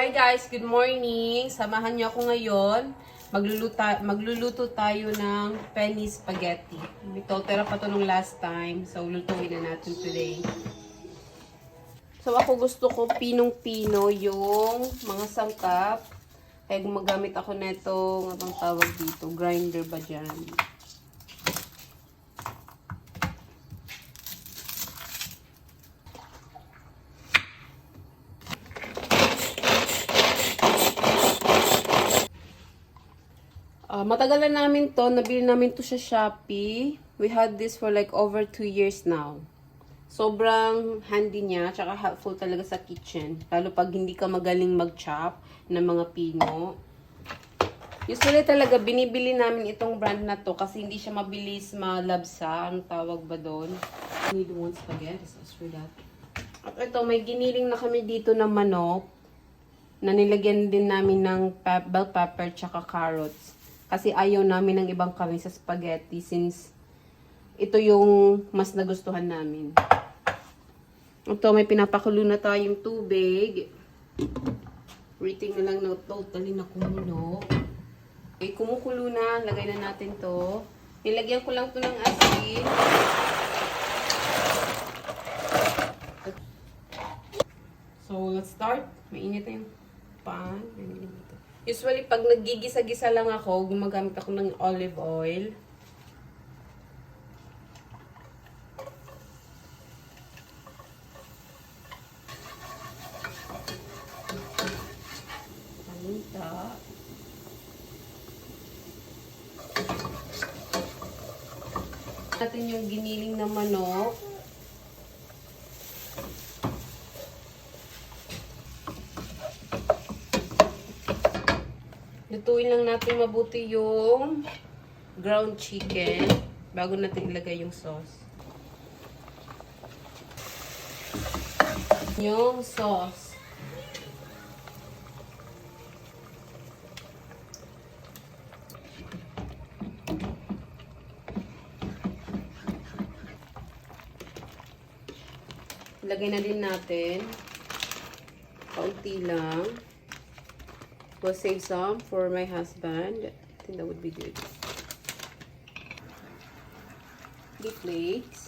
Hi guys, good morning. Samahan niyo ako ngayon. Magluluto tayo ng penny spaghetti. Ito, tira pa to nung last time. So, lutuin na natin today. So, ako gusto ko pinong-pino yung mga sangkap. Kaya gumagamit ako nito, ang tawag dito, grinder ba dyan? Matagal na namin to. Nabili namin to sa Shopee. We had this for like over 2 years now. Sobrang handy niya. Tsaka helpful talaga sa kitchen. Lalo pag hindi ka magaling mag-chop ng mga pino. Usually talaga binibili namin itong brand na to kasi hindi siya mabilis malabsa. Ang tawag ba doon? Need one spaghetti sauce for that. At ito, may giniling na kami dito na manok. Na nilagyan din namin ng bell pepper tsaka carrots. Kasi ayaw namin ng ibang kami sa spaghetti since ito yung mas nagustuhan namin. Ito, may pinapakulo na tayong tubig. Waiting na lang na totally na kumulo. Okay, kumukulo na. Lagay na natin to. Nilagyan ko lang to ng asin. So, let's start. Mainit na yung pan. Usually, pag naggigisa-gisa lang ako, gumagamit ako ng olive oil. Paminta. Natin yung giniling na manok. Lutuin lang natin mabuti yung ground chicken bago natin ilagay yung sauce. Yung sauce. Ilagay na din natin. Kaunti lang. We'll save some for my husband. I think that would be good. The flakes.